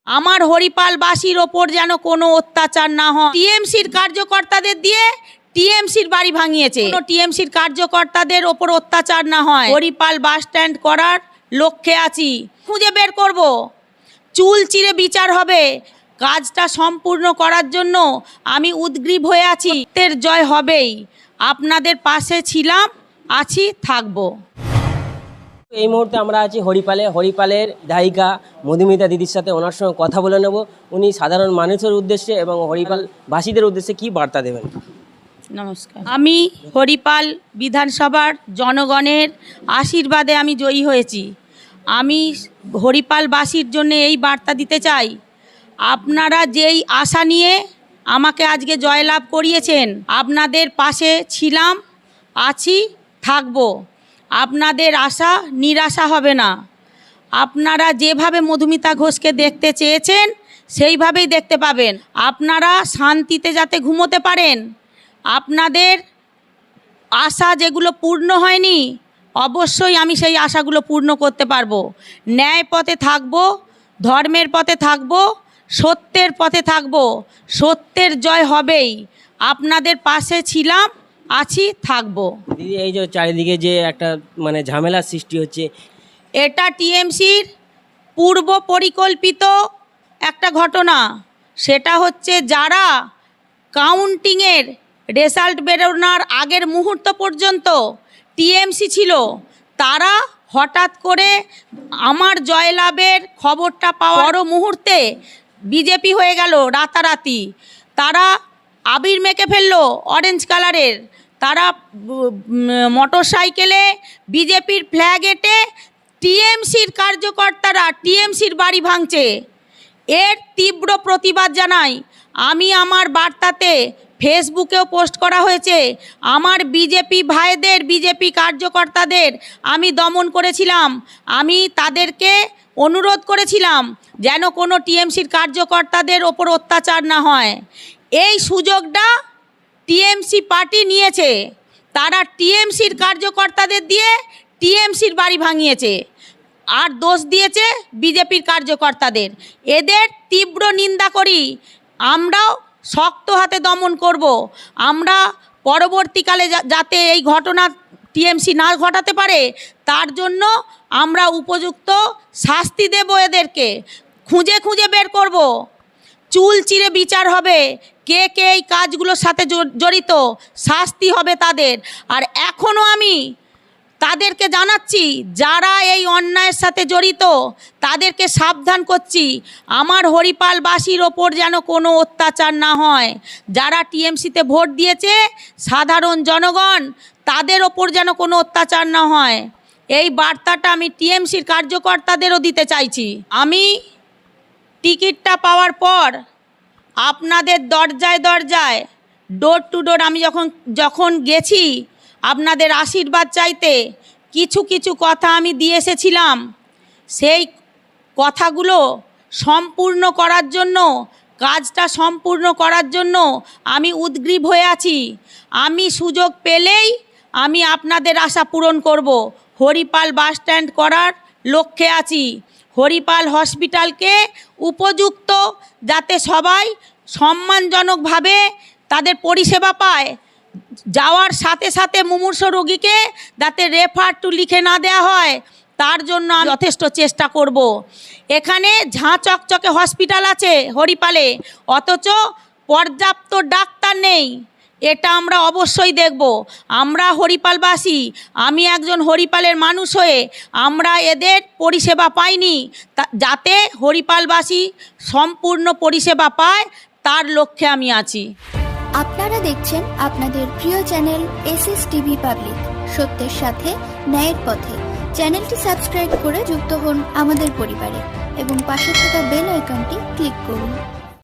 আমার হরিপালবাসীর ওপর যেন কোনো অত্যাচার না হয়। টিএমসির কার্যকর্তাদের দিয়ে টিএমসির বাড়ি ভাঙিয়েছে। টিএমসির কার্যকর্তাদের ওপর অত্যাচার না হয়। হরিপাল বাস স্ট্যান্ড করার লক্ষ্যে আছি, খুঁজে বের করব, চুল চিরে বিচার হবে। কাজটা সম্পূর্ণ করার জন্য আমি উদগ্রীব হয়ে আছি। সত্যের জয় হবেই। আপনাদের পাশে ছিলাম, আছি, থাকবো। এই মুহূর্তে আমরা আছি হরিপালের দায়িকা মধুমিতা দিদির সাথে। ওনার সঙ্গে কথা বলে নেব। উনি সাধারণ মানুষের উদ্দেশ্যে এবং হরিপালবাসীদের উদ্দেশ্যে কি বার্তা দেবেন? নমস্কার। আমি হরিপাল বিধানসভার জনগণের আশীর্বাদে আমি জয়ী হয়েছি। আমি হরিপালবাসীর জন্য এই বার্তা দিতে চাই, আপনারা যেই আশা নিয়ে আমাকে আজকে জয়লাভ করিয়েছেন, আপনাদের পাশে ছিলাম, আছি, থাকবো। আপনাদের আশা নিরাশা হবে না। আপনারা যেভাবে মধুমিতা ঘোষকে দেখতে চেয়েছেন সেইভাবেই দেখতে পাবেন। আপনারা শান্তিতে যাতে ঘুমোতে পারেন, আপনাদের আশা যেগুলো পূর্ণ হয়নি অবশ্যই আমি সেই আশাগুলো পূর্ণ করতে পারবো। ন্যায় পথে থাকবো, ধর্মের পথে থাকবো, সত্যের পথে থাকবো। সত্যের জয় হবেই। আপনাদের পাশে ছিলাম, আছি, থাকবো। দিদি, এই যে চারিদিকে যে একটা ঝামেলার সৃষ্টি হচ্ছে, এটা টিএমসির পূর্ব পরিকল্পিত একটা ঘটনা। সেটা হচ্ছে যারা কাউন্টিংয়ের রেজাল্ট বেরোনোর আগের মুহূর্ত পর্যন্ত টিএমসি ছিল, তারা হঠাৎ করে আমার জয়লাভের খবরটা পাওয়ার মুহূর্তে বিজেপি হয়ে গেল রাতারাতি। তারা আবির মেখে ফেললো অরেঞ্জ কালারের। তারা মোটর সাইকেলে বিজেপির ফ্ল্যাগ এঁটে টিএমসির কার্যকর্তারা টিএমসির বাড়ি ভাঙছে। এর তীব্র প্রতিবাদ জানাই। আমি আমার বার্তাতে ফেসবুকেও পোস্ট করা হয়েছে। আমার বিজেপি ভাইদের, বিজেপি কার্যকর্তাদের আমি দমন করেছিলাম। আমি তাদেরকে অনুরোধ করেছিলাম যেন কোনো টিএমসির কার্যকর্তাদের ওপর অত্যাচার না হয়। এই সুযোগটা টিএমসি পার্টি নিয়েছে। তারা টিএমসির কার্যকর্তাদের দিয়ে টিএমসির বাড়ি ভাঙিয়েছে আর দোষ দিয়েছে বিজেপির কার্যকর্তাদের। এদের তীব্র নিন্দা করি। আমরাও শক্ত হাতে দমন করব। আমরা পরবর্তীকালে যাতে এই ঘটনা টিএমসি না ঘটাতে পারে তার জন্য আমরা উপযুক্ত শাস্তি দেব। এদেরকে খুঁজে খুঁজে বের করব, চুল চিরে বিচার হবে। কে কে এই কাজগুলোর সাথে জড়িত শাস্তি হবে তাদের। আর এখনও আমি তাদেরকে জানাচ্ছি, যারা এই অন্যায়ের সাথে জড়িত তাদেরকে সাবধান করছি, আমার হরিপালবাসীর ওপর যেন কোনো অত্যাচার না হয়। যারা টিএমসিতে ভোট দিয়েছে সাধারণ জনগণ, তাদের ওপর যেন কোনো অত্যাচার না হয়। এই বার্তাটা আমি টিএমসির কার্যকর্তাদেরও দিতে চাইছি। আমি টিকিটটা পাওয়ার পর আপনাদের দরজায় দরজায়, ডোর টু ডোর আমি যখন গেছি আপনাদের আশীর্বাদ চাইতে, কিছু কিছু কথা আমি দিয়ে এসেছিলাম। সেই কথাগুলো সম্পূর্ণ করার জন্য, কাজটা সম্পূর্ণ করার জন্য আমি উদগ্রীব হয়ে আছি। আমি সুযোগ পেলেই আমি আপনাদের আশা পূরণ করব। হরিপাল বাস স্ট্যান্ড করার লক্ষ্যে আছি। হরিপাল হসপিটালকে উপযুক্ত যাতে সবাই সম্মানজনকভাবে তাদের পরিষেবা পায়, যাওয়ার সাথে সাথে মুমূর্ষ রোগীকে যাতে রেফার টু লিখে না দেওয়া হয়, তার জন্য আমি যথেষ্ট চেষ্টা করব। এখানে ঝাঁ চকচকে হসপিটাল আছে হরিপালে, অথচ পর্যাপ্ত ডাক্তার নেই। এটা আমরা অবশ্যই দেখব। আমরা হরিপালবাসী, আমি একজন হরিপালের মানুষ হয়ে আমরা এদের পরিষেবা পাইনি, যাতে হরিপালবাসী সম্পূর্ণ পরিষেবা পায় তার লক্ষ্যে আমি আছি। আপনারা দেখছেন আপনাদের প্রিয় চ্যানেল এসএস টিভি পাবলিক, সত্যের সাথে ন্যায়ের পথে। চ্যানেলটি সাবস্ক্রাইব করে যুক্ত হন আমাদের পরিবারে এবং পাশে থাকা বেল আইকনটি ক্লিক করুন।